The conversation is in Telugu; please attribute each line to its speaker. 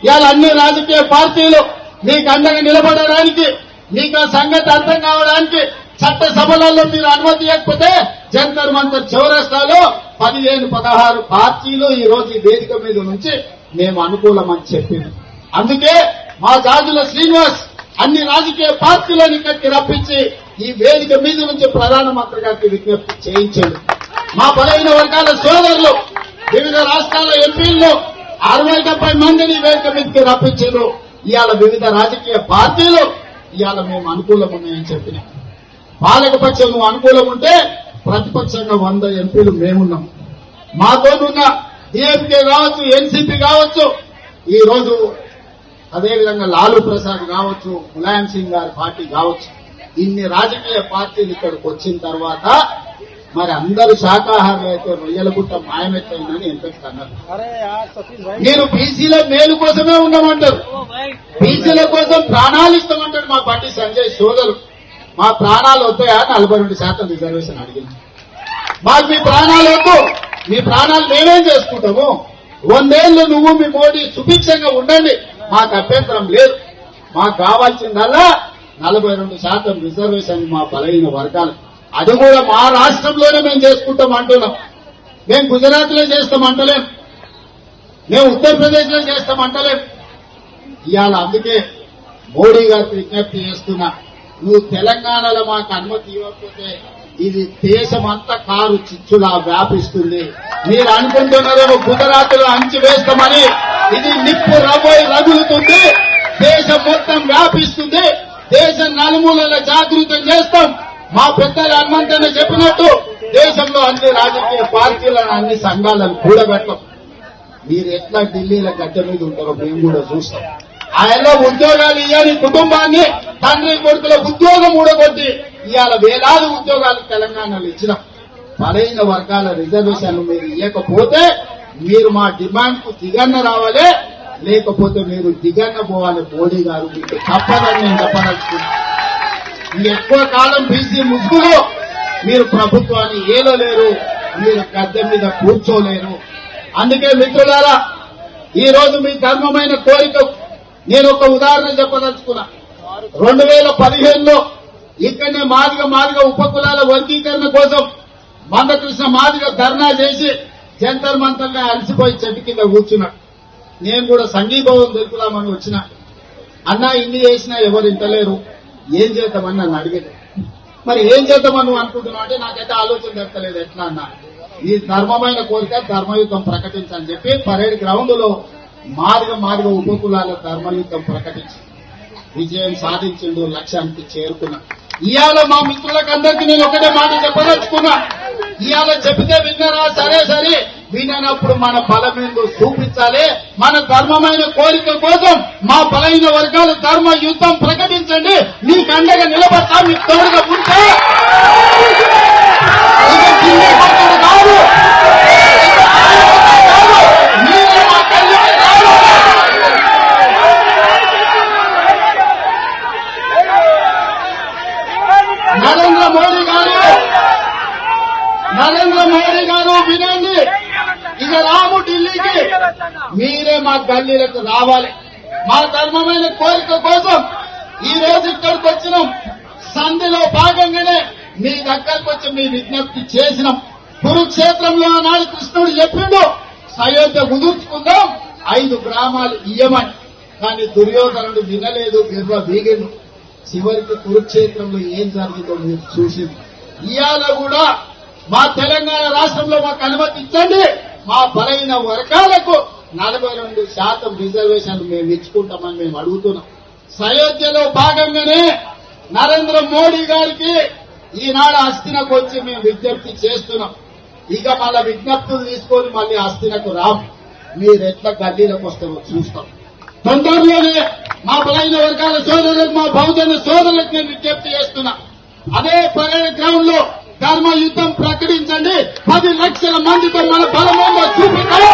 Speaker 1: ఇవాళ అన్ని రాజకీయ పార్టీలు మీకు అండగా నిలబడడానికి, మీకు ఆ సంగతి అర్థం కావడానికి చట్ట సభలలో మీరు అనుమతి ఇవ్వకపోతే జంతర్ మంతర్ చౌరస్తాలో 15-16 పార్టీలు ఈ రోజు ఈ వేదిక మీద నుంచి మేము అనుకూలమని చెప్పింది. అందుకే మా గాజుల శ్రీనివాస్ అన్ని రాజకీయ పార్టీలను ఇక్కడికి రప్పించి ఈ వేదిక మీద నుంచి ప్రధానమంత్రి గారికి విజ్ఞప్తి చేయించాడు. మా బలైన వర్గాల సోదరులు వివిధ రాష్ట్రాల ఎంపీల్లో 60-70 మందిని వేదిక మీదకి రప్పించారు. ఇవాళ వివిధ రాజకీయ పార్టీలు ఇవాళ మేము అనుకూలం ఉన్నాయని చెప్పినాం. పాలకపక్షం నువ్వు అనుకూలం ఉంటే ప్రతిపక్షంగా 100 ఎంపీలు మేమున్నాం. మాతోనున్న డిఎంకే కావచ్చు, ఎన్సీపీ కావచ్చు, ఈ రోజు అదేవిధంగా లాలూ ప్రసాద్ కావచ్చు, ములాయం సింగ్ గారి పార్టీ కావచ్చు, ఇన్ని రాజకీయ పార్టీలు ఇక్కడికి వచ్చిన తర్వాత మరి అందరూ శాఖాహారులు అయితే రొయ్యల గుట్ట మాయమెత్తైందని ఎంపీ అన్నారు. మీరు బీసీల మేలు కోసమే ఉన్నామంటారు, బీసీల కోసం ప్రాణాలు ఇస్తామంటాడు మా పార్టీ సంజయ్ సోదరు. మా ప్రాణాలు వద్దాయా? 42% రిజర్వేషన్ అడిగింది. మాకు మీ ప్రాణాలు వద్దు, మీ ప్రాణాలు మేమేం చేసుకుంటాము? 100 ఏళ్లు నువ్వు మీ మోడీ సుభిక్షంగా ఉండండి, మాకు అభ్యంతరం లేదు. మాకు కావాల్సిందల్లా 42% రిజర్వేషన్ మా బలైన వర్గాలు. అది కూడా మా రాష్ట్రంలోనే మేము చేసుకుంటాం అంటున్నాం. మేము గుజరాత్ లో చేస్తామంటలేం, మేము ఉత్తరప్రదేశ్ లో చేస్తామంటలేం. ఇవాళ అందుకే మోడీ గారికి విజ్ఞప్తి చేస్తున్నా, నువ్వు తెలంగాణలో మాకు అనుమతి ఇవ్వకపోతే ఇది దేశమంతా కారు చిచ్చులా వ్యాపిస్తుంది. మీరు అనుకుంటున్నారేమో గుజరాత్ లో అంచి వేస్తామని, ఇది నిప్పు రబోయి రగులుతుంది, దేశం మొత్తం వ్యాపిస్తుంది. దేశం నలుమూలల జాగృతం చేస్తాం. మా పెద్దలు హనుమంతన్న చెప్పినట్టు దేశంలో అన్ని రాజకీయ పార్టీలను, అన్ని సంఘాలను కూడబెట్టం. మీరు ఎట్లా ఢిల్లీలో గడ్డ మీద ఉంటారో మేము కూడా చూస్తాం. ఆయనలో ఉద్యోగాలు ఇవ్వని కుటుంబాన్ని తండ్రి కొడుకుల ఉద్యోగం ఊడగొట్టి ఇవాళ వేలాది ఉద్యోగాలు తెలంగాణలో ఇచ్చినాం. బలైన వర్గాల రిజర్వేషన్లు మీరు ఇవ్వకపోతే మీరు మా డిమాండ్ కు దిగన్న రావాలి, లేకపోతే మీరు దిగన్న పోవాలి. మోడీ గారు మీకు తప్పదని నేను చెప్పదలుచుకున్నాను. మీరు ఎక్కువ కాలం బీసీ ముసుగులో మీరు ప్రభుత్వాన్ని ఏలలేరు, మీరు గద్దె మీద కూర్చోలేరు. అందుకే మిత్రులారా, ఈ రోజు మీ ధర్మమైన కోరిక నేను ఒక ఉదాహరణ చెప్పదలుచుకున్నా. 2015లో ఇక్కడనే మాదిగ ఉపకులాల వర్గీకరణ కోసం మందకృష్ణ మాదిగ ధర్నా చేసి జంతర్ మంతర్గా అలసిపోయి చెట్టు కింద కూర్చున్నాడు. నేను కూడా సంఘీభావం తెలుపుదామని వచ్చిన. అన్నా ఇన్ని చేసినా ఎవరు ఇంటలేరు, ఏం చేద్దామని నన్ను అడిగాడు. మరి ఏం చేద్దామని నువ్వు అనుకుంటున్నావు అంటే నాకైతే ఆలోచన దొరకలేదు. ఎట్లా అన్నా, ఈ ధర్మమైన కోరిక ధర్మయుద్ధం ప్రకటించని చెప్పి పరేడ్ గ్రౌండ్ లో మాదిగ ఉపకులాల ధర్మయుద్ధం ప్రకటించి విజయం సాధించిండు, లక్ష్యానికి చేరుకున్నా. ఇవాళ మా మిత్రులకు అందరికీ నేను ఒకటే మాట చెప్పదలుచుకున్నా. ఇవాళ చెబితే విన్నారా? సరే వినప్పుడు మన బలమేందో చూపించాలి. మన ధర్మమైన కోరిక కోసం మా బలైన వర్గాలు ధర్మ యుద్ధం ప్రకటించండి. మీకు అండగా నిలబడతా, మీకు తోడుగా ఉంటే కాదు, మీరే మా కళ్ళకి కాదు. నరేంద్ర మోడీ గారు వినండి, ఇక రాము ఢిల్లీకి, మీరే మా గల్లీలకు రావాలి. మా ధర్మమైన కోరిక కోసం ఈ రోజు ఇక్కడికి వచ్చినాం. సంధిలో భాగంగానే మీ దగ్గరకు వచ్చి మీ విజ్ఞప్తి చేసినాం. కురుక్షేత్రంలో ఆనాడు కృష్ణుడు చెప్పిండు, అయోధ్య కుదుర్చుకుందాం, 5 గ్రామాలు ఇయ్యమని. కానీ దుర్యోధనుడు వినలేదు, బిర్ర వీగిండు. చివరికి కురుక్షేత్రంలో ఏం జరిగిందో మీరు చూసింది. ఇవాళ కూడా మా తెలంగాణ రాష్ట్రంలో మాకు అనుమతి ఇచ్చండి, మా బలైన వర్గాలకు 42% రిజర్వేషన్లు మేము ఇచ్చుకుంటామని మేము అడుగుతున్నాం. అయోధ్యలో భాగంగానే నరేంద్ర మోడీ గారికి ఈనాడు హస్తినకు వచ్చి మేము విజ్ఞప్తి చేస్తున్నాం. ఇక మళ్ళా విజ్ఞప్తులు తీసుకొని మళ్ళీ హస్తినకు రాం. మీరు ఎట్లా గల్లీలకు వస్తారో చూస్తాం. తొందరలోనే మా బలైన వర్గాల సోదరులకు, మా బహుజన సోదరులకు నేను విజ్ఞప్తి చేస్తున్నా. అదే పరేడ్ గ్రౌండ్ లో ధర్మ యుద్ధం ప్రకటించండి. 10 లక్షల మందితో మన బలమేందో చూపిద్దాం.